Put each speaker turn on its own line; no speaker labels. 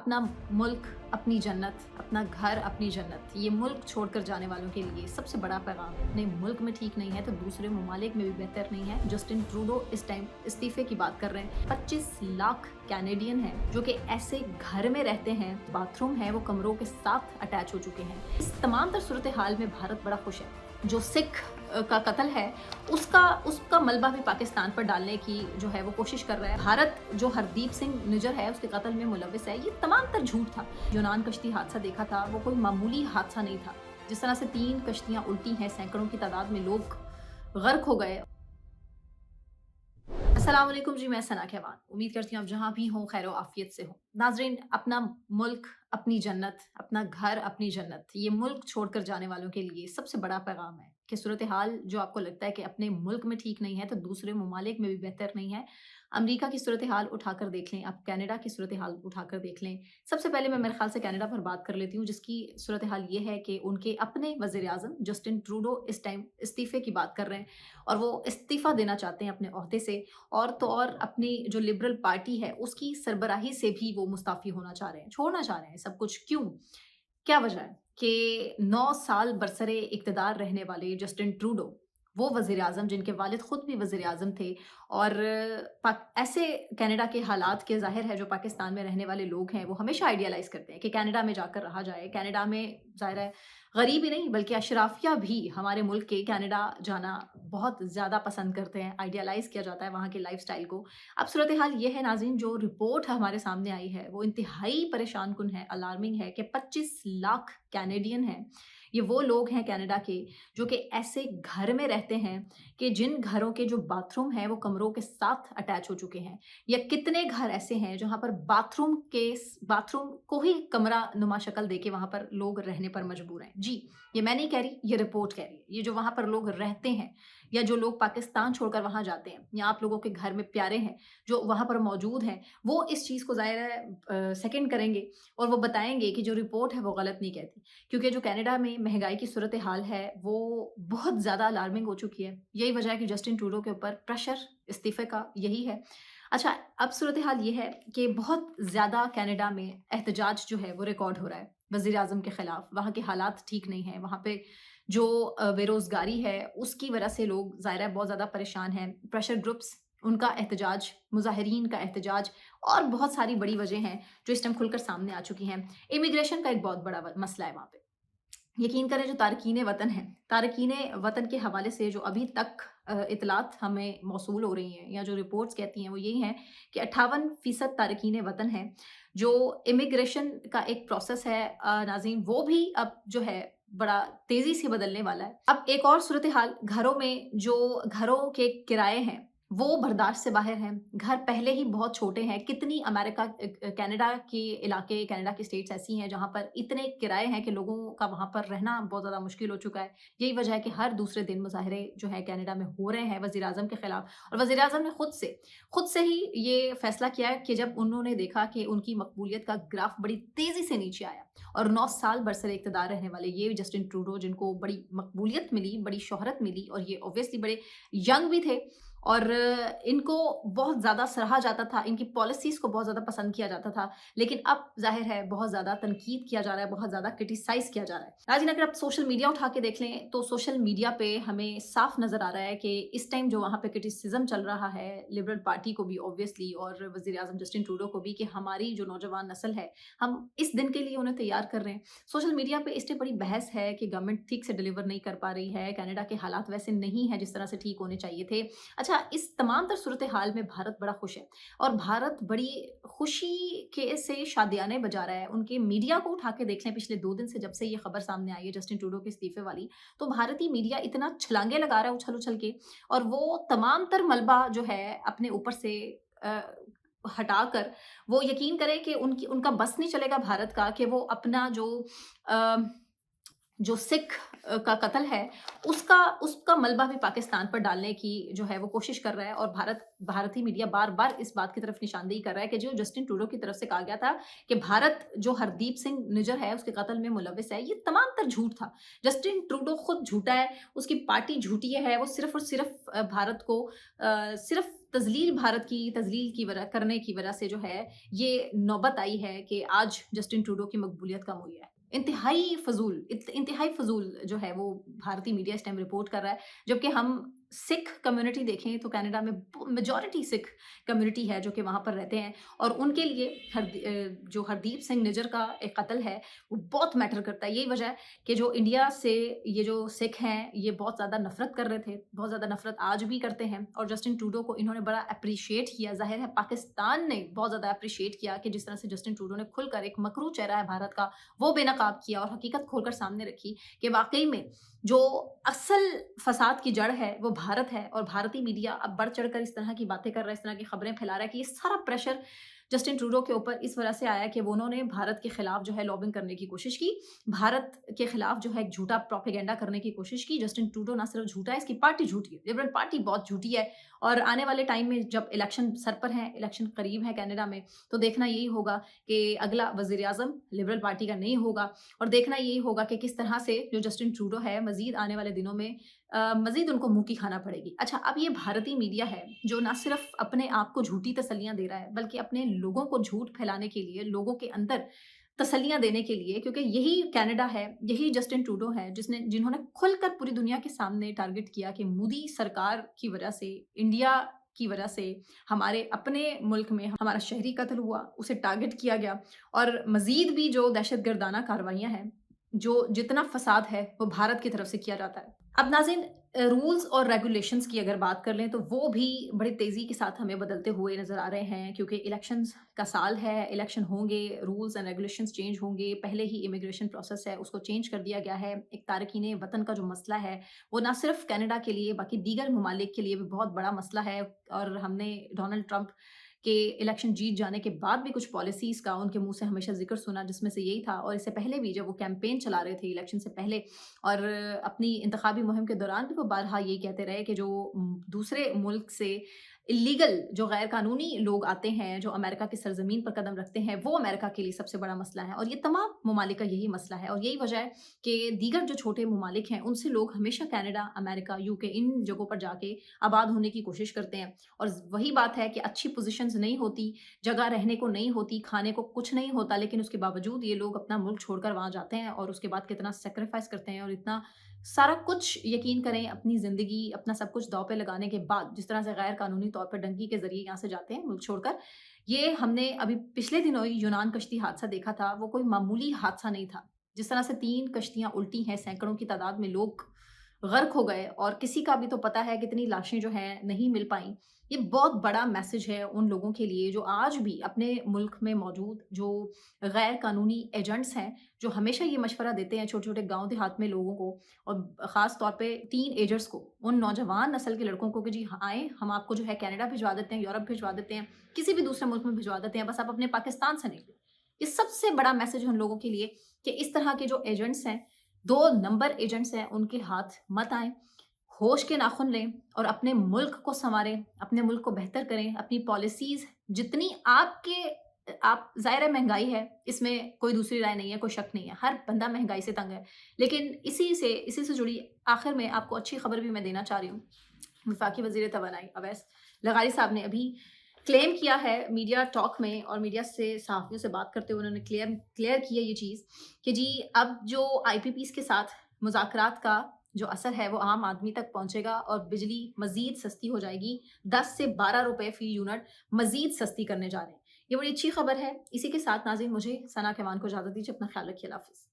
अपना मुल्क अपनी जन्नत, अपना घर अपनी जन्नत, ये मुल्क छोड़कर जाने वालों के लिए सबसे बड़ा पैगाम है। अपने मुल्क में ठीक नहीं है तो दूसरे ममालिक में भी बेहतर नहीं है। जस्टिन ट्रूडो इस टाइम इस्तीफे की बात कर रहे हैं। 25 लाख कैनेडियन हैं जो कि ऐसे घर में रहते हैं, बाथरूम है वो कमरों के साथ अटैच हो चुके हैं। इस तमाम तर सूरत हाल में भारत बड़ा खुश है। जो सिख का कत्ल है उसका मलबा भी पाकिस्तान पर डालने की जो है वो कोशिश कर रहा है। भारत जो हरदीप सिंह निज्जर है उसके कत्ल में मुलविस है, ये तमाम तर झूठ था। यूनान कश्ती हादसा देखा था, वो कोई मामूली हादसा नहीं था। जिस तरह से 3 कश्तियां उल्टी हैं, सैकड़ों की तादाद में लोग गर्क हो गए। अस्सलाम वालेकुम जी, मैं सना कहवान। उम्मीद करती हूँ आप जहाँ भी हों खैर आफियत से हो। नाजरीन, अपना मुल्क अपनी जन्नत, अपना घर अपनी जन्नत, ये मुल्क छोड़कर जाने वालों के लिए सबसे बड़ा पैगाम है कि सूरत हाल जो आपको लगता है कि अपने मुल्क में ठीक नहीं है तो दूसरे ममालिक में भी बेहतर नहीं है। अमेरिका की सूरत हाल उठाकर देख लें, आप कनाडा की सूरत हाल उठाकर देख लें। सबसे पहले मैं मेरे ख्याल से कनाडा पर बात कर लेती हूँ, जिसकी सूरत हाल ये है कि उनके अपने वज़ीर आज़म जस्टिन ट्रूडो इस टाइम इस्तीफ़े की बात कर रहे हैं और वो इस्तीफ़ा देना चाहते हैं अपने ओहदे से। और तो और अपनी जो लिबरल पार्टी है उसकी सरबराही से भी वो मुस्ताफ़ी होना चाह रहे हैं, छोड़ना चाह रहे हैं सब कुछ। क्यों? क्या वजह है कि 9 साल बरसरे इक़्तिदार रहने वाले जस्टिन ट्रूडो, वो वज़ीर आज़म जिनके वालिद खुद भी वज़ीर आज़म थे, और ऐसे कनाडा के हालात के ज़ाहिर है जो पाकिस्तान में रहने वाले लोग हैं वो हमेशा आइडियलाइज़ करते हैं कि कनाडा में जाकर रहा जाए। कनाडा में ज़ाहिर है गरीब ही नहीं बल्कि अशराफिया भी हमारे मुल्क के कनाडा जाना बहुत ज़्यादा पसंद करते हैं, आइडियलाइज़ किया जाता है वहाँ के लाइफ़स्टाइल को। अब सूरत हाल ये है नाज़रीन, जो रिपोर्ट हमारे सामने आई है वो इंतहाई परेशान कुन है, अलार्मिंग है कि 25 लाख कैनेडियन हैं। ये वो लोग हैं कनाडा के जो कि ऐसे घर में रहते हैं कि जिन घरों के जो बाथरूम हैं वो कमरों के साथ अटैच हो चुके हैं। या कितने घर ऐसे हैं जहाँ पर बाथरूम को ही कमरा नुमा शक्ल देके वहाँ पर लोग रहने पर मजबूर हैं। जी, ये मैं नहीं कह रही, ये रिपोर्ट कह रही है। ये जो वहाँ पर लोग रहते हैं या जो लोग पाकिस्तान छोड़कर वहाँ जाते हैं या आप लोगों के घर में प्यारे हैं जो वहाँ पर मौजूद हैं, वो इस चीज़ को ज़ाहिर है सेकंड करेंगे और वो बताएँगे कि जो रिपोर्ट है वो गलत नहीं कहती। क्योंकि जो कनाडा में महँगाई की सूरत हाल है वो बहुत ज़्यादा अलार्मिंग हो चुकी है। यही वजह है कि जस्टिन ट्रूडो के ऊपर प्रेशर इस्तीफ़े का यही है। अच्छा, अब सूरत हाल ये है कि बहुत ज़्यादा कनाडा में एहतजाज जो है वो रिकॉर्ड हो रहा है वज़ीर आज़म के ख़िलाफ़। वहाँ के हालात ठीक नहीं हैं, वहाँ पे जो बेरोज़गारी है उसकी वजह से लोग ज़ाहिर है बहुत ज़्यादा परेशान हैं। प्रेशर ग्रुप्स, उनका एहतजाज, मुज़ाहिरीन का एहतजाज और बहुत सारी बड़ी वजह हैं जो इस टाइम खुलकर सामने आ चुकी हैं। इमिग्रेशन का एक बहुत बड़ा मसला है वहाँ पे। यकीन करें जो तारकीन वतन हैं, तारकीन वतन के हवाले से जो अभी तक इतलात हमें मौसूल हो रही हैं या जो रिपोर्ट्स कहती हैं वो यही हैं कि 58% तारकीन वतन हैं। जो इमिग्रेशन का एक प्रोसेस है नाज़रीन, वो भी अब जो है बड़ा तेज़ी से बदलने वाला है। अब एक और सूरत हाल, घरों में जो घरों के किराए हैं वो बर्दाश्त से बाहर हैं। घर पहले ही बहुत छोटे हैं। कितनी कनाडा के इलाके, कनाडा की स्टेट्स ऐसी हैं जहाँ पर इतने किराए हैं कि लोगों का वहाँ पर रहना बहुत ज़्यादा मुश्किल हो चुका है। यही वजह है कि हर दूसरे दिन मुज़ाहरे जो है कनाडा में हो रहे हैं वज़ीर आज़म के खिलाफ। और वज़ीर आज़म ने खुद से ही ये फैसला किया है कि जब उन्होंने देखा कि उनकी मकबूलियत का ग्राफ बड़ी तेज़ी से नीचे आया और 9 साल बरसरे इक़्तिदार रहने वाले ये जस्टिन ट्रूडो, जिनको बड़ी मकबूलियत मिली, बड़ी शोहरत मिली और ये ऑब्वियसली बड़े यंग भी थे और इनको बहुत ज़्यादा सराहा जाता था, इनकी पॉलिसीज़ को बहुत ज़्यादा पसंद किया जाता था। लेकिन अब ज़ाहिर है बहुत ज़्यादा तनकीद किया जा रहा है, बहुत ज़्यादा क्रिटिसाइज़ किया जा रहा है। नाज़रीन, अगर आप सोशल मीडिया उठा के देख लें तो सोशल मीडिया पे हमें साफ नज़र आ रहा है कि इस टाइम जो वहाँ पे क्रिटिसिज़्म चल रहा है लिबरल पार्टी को भी ऑब्वियसली और वज़ीर आज़म जस्टिन ट्रूडो को भी, कि हमारी जो नौजवान नस्ल है हम इस दिन के लिए उन्हें तैयार कर रहे हैं। सोशल मीडिया पे इस पे बड़ी बहस है कि गवर्नमेंट ठीक से डिलीवर नहीं कर पा रही है, कनाडा के हालात वैसे नहीं है जिस तरह से ठीक होने चाहिए थे। अच्छा, इस तमाम तर सूरत हाल में भारत बड़ा खुश है और भारत बड़ी खुशी के से शादियाने बजा रहा है। उनके मीडिया को उठा के देख लें, पिछले 2 दिन से जब से ये खबर सामने आई है जस्टिन ट्रूडो के इस्तीफे वाली, तो भारतीय मीडिया इतना छलांगे लगा रहा है उछल-उछल के, और वो तमाम तर मलबा जो है अपने ऊपर से अ, हटाकर, वो यकीन करें कि उनका बस नहीं चलेगा भारत का कि वो अपना जो अ جو سکھ کا قتل ہے اس کا ملبہ بھی پاکستان پر ڈالنے کی جو ہے وہ کوشش کر رہا ہے، اور بھارتی میڈیا بار بار اس بات کی طرف نشاندہی کر رہا ہے کہ جو جسٹن ٹروڈو کی طرف سے کہا گیا تھا کہ بھارت جو ہردیپ سنگھ نجر ہے اس کے قتل میں ملوث ہے، یہ تمام تر جھوٹ تھا۔ جسٹن ٹروڈو خود جھوٹا ہے، اس کی پارٹی جھوٹی ہے، وہ صرف اور صرف بھارت کو صرف بھارت کی تذلیل کی وجہ کرنے کی وجہ سے جو ہے یہ نوبت آئی ہے کہ آج جسٹن ٹروڈو کی مقبولیت کم ہوئی ہے۔ انتہائی فضول جو ہے وہ بھارتی میڈیا اس ٹائم رپورٹ کر رہا ہے، جبکہ ہم سکھ کمیونٹی دیکھیں تو کینیڈا میں میجورٹی سکھ کمیونٹی ہے جو کہ وہاں پر رہتے ہیں، اور ان کے لیے جو ہردیپ سنگھ نجر کا ایک قتل ہے وہ بہت میٹر کرتا ہے۔ یہی وجہ ہے کہ جو انڈیا سے یہ جو سکھ ہیں یہ بہت زیادہ نفرت کر رہے تھے، بہت زیادہ نفرت آج بھی کرتے ہیں، اور جسٹن ٹروڈو کو انہوں نے بڑا اپریشیٹ کیا۔ ظاہر ہے پاکستان نے بہت زیادہ اپریشیٹ کیا کہ جس طرح سے جسٹن ٹروڈو نے کھل کر ایک مکروہ چہرہ ہے بھارت کا وہ بے نقاب کیا اور حقیقت کھول کر سامنے رکھی کہ واقعی میں جو اصل فساد کی جڑ ہے وہ بھارت ہے، اور بھارتی میڈیا اب بڑھ چڑھ کر اس طرح کی باتیں کر رہا ہے، اس طرح کی خبریں پھیلا رہا ہے کہ یہ سارا پریشر جسٹن ٹروڈو کے اوپر اس وجہ سے آیا کہ وہ انہوں نے بھارت کے خلاف جو ہے لابنگ کرنے کی کوشش کی، بھارت کے خلاف جو ہے ایک جھوٹا پروپیگنڈا کرنے کی کوشش کی۔ جسٹن ٹروڈو نہ صرف جھوٹا ہے، اس کی پارٹی جھوٹی ہے، لبرل پارٹی بہت جھوٹی ہے، اور آنے والے ٹائم میں جب الیکشن سر پر ہیں، الیکشن قریب ہے کینیڈا میں، تو دیکھنا یہی ہوگا کہ اگلا وزیر اعظم لبرل پارٹی کا نہیں ہوگا، اور دیکھنا یہی ہوگا کہ کس طرح سے جو جسٹن ٹروڈو ہے مزید آنے والے دنوں میں مزید ان کو منہ کی کھانا پڑے گی۔ اچھا، اب یہ بھارتی میڈیا ہے جو نہ صرف اپنے آپ کو جھوٹی تسلیاں دے رہا ہے بلکہ اپنے لوگوں کو جھوٹ پھیلانے کے لیے، لوگوں کے اندر تسلیاں دینے کے لیے، کیونکہ یہی کینیڈا ہے، یہی جسٹن ٹروڈو ہے جنہوں نے کھل کر پوری دنیا کے سامنے ٹارگٹ کیا کہ مودی سرکار کی وجہ سے، انڈیا کی وجہ سے ہمارے اپنے ملک میں ہمارا شہری قتل ہوا، اسے ٹارگٹ کیا گیا، اور مزید بھی جو دہشت گردانہ کاروائیاں ہیں، جو جتنا فساد ہے وہ بھارت کی طرف سے کیا جاتا ہے۔ اب ناظرین، رولز اور ریگولیشنز کی اگر بات کر لیں تو وہ بھی بڑی تیزی کے ساتھ ہمیں بدلتے ہوئے نظر آ رہے ہیں، کیونکہ الیکشنز کا سال ہے، الیکشن ہوں گے، رولز اینڈ ریگولیشنز چینج ہوں گے۔ پہلے ہی امیگریشن پروسیس ہے اس کو چینج کر دیا گیا ہے۔ ایک تارکین وطن کا جو مسئلہ ہے وہ نہ صرف کینیڈا کے لیے بلکہ دیگر ممالک کے لیے بھی بہت بڑا مسئلہ ہے، اور ہم نے ڈونلڈ ٹرمپ کہ الیکشن جیت جانے کے بعد بھی کچھ پالیسیز کا ان کے منہ سے ہمیشہ ذکر سنا، جس میں سے یہی تھا، اور اس سے پہلے بھی جب وہ کیمپین چلا رہے تھے الیکشن سے پہلے اور اپنی انتخابی مہم کے دوران بھی وہ بارہا یہی کہتے رہے کہ جو دوسرے ملک سے اللیگل جو غیر قانونی لوگ آتے ہیں، جو امریکہ کی سرزمین پر قدم رکھتے ہیں، وہ امریکہ کے لیے سب سے بڑا مسئلہ ہے، اور یہ تمام ممالک کا یہی مسئلہ ہے، اور یہی وجہ ہے کہ دیگر جو چھوٹے ممالک ہیں ان سے لوگ ہمیشہ کینیڈا، امریکہ، یو کے ان جگہوں پر جا کے آباد ہونے کی کوشش کرتے ہیں، اور وہی بات ہے کہ اچھی پوزیشنز نہیں ہوتی، جگہ رہنے کو نہیں ہوتی، کھانے کو کچھ نہیں ہوتا، لیکن اس کے باوجود یہ لوگ اپنا ملک چھوڑ کر وہاں جاتے ہیں، اور اس کے بعد کتنا سیکریفائس کرتے ہیں، اور اتنا سارا کچھ یقین کریں اپنی زندگی، اپنا سب کچھ داؤ پہ لگانے کے بعد جس طرح سے غیر قانونی طور پر ڈنکی کے ذریعے یہاں سے جاتے ہیں ملک چھوڑ کر۔ یہ ہم نے ابھی پچھلے دنوں ہی یونان کشتی حادثہ دیکھا تھا، وہ کوئی معمولی حادثہ نہیں تھا، جس طرح سے 3 کشتیاں الٹی ہیں، سینکڑوں کی تعداد میں لوگ غرق ہو گئے، اور کسی کا بھی تو پتہ ہے کتنی لاشیں جو ہیں نہیں مل پائیں۔ یہ بہت بڑا میسج ہے ان لوگوں کے لیے جو آج بھی اپنے ملک میں موجود جو غیر قانونی ایجنٹس ہیں، جو ہمیشہ یہ مشورہ دیتے ہیں چھوٹے چھوٹے گاؤں دیہات میں لوگوں کو، اور خاص طور پہ ٹین ایجرز کو، ان نوجوان نسل کے لڑکوں کو کہ جی آئیں، ہم آپ کو جو ہے کینیڈا بھجوا دیتے ہیں، یورپ بھجوا دیتے ہیں، کسی بھی دوسرے ملک میں بھجوا دیتے ہیں، بس آپ اپنے پاکستان سے نکلیں۔ یہ سب سے بڑا میسج ہے ان لوگوں کے لیے کہ اس طرح کے جو ایجنٹس ہیں، 2 نمبر ایجنٹس ہیں، ان کے ہاتھ مت آئیں، ہوش کے ناخن لیں اور اپنے ملک کو سنواریں، اپنے ملک کو بہتر کریں، اپنی پالیسیز جتنی آپ ظاہر ہے مہنگائی ہے، اس میں کوئی دوسری رائے نہیں ہے، کوئی شک نہیں ہے، ہر بندہ مہنگائی سے تنگ ہے، لیکن اسی سے جڑی آخر میں آپ کو اچھی خبر بھی میں دینا چاہ رہی ہوں۔ وفاقی وزیر توانائی اویس لغاری صاحب نے ابھی کلیم کیا ہے میڈیا ٹاک میں، اور میڈیا سے صحافیوں سے بات کرتے ہوئے انہوں نے کلیئر کیا یہ چیز کہ جی اب جو آئی پی پیز کے ساتھ مذاکرات کا جو اثر ہے وہ عام آدمی تک پہنچے گا، اور بجلی مزید سستی ہو جائے گی، 10 سے 12 روپے فی یونٹ مزید سستی کرنے جا رہے ہیں۔ یہ بڑی اچھی خبر ہے۔ اسی کے ساتھ ناظرین مجھے ثنا کیوان کو اجازت دیجیے، اپنا خیال رکھیے، اللہ حافظ۔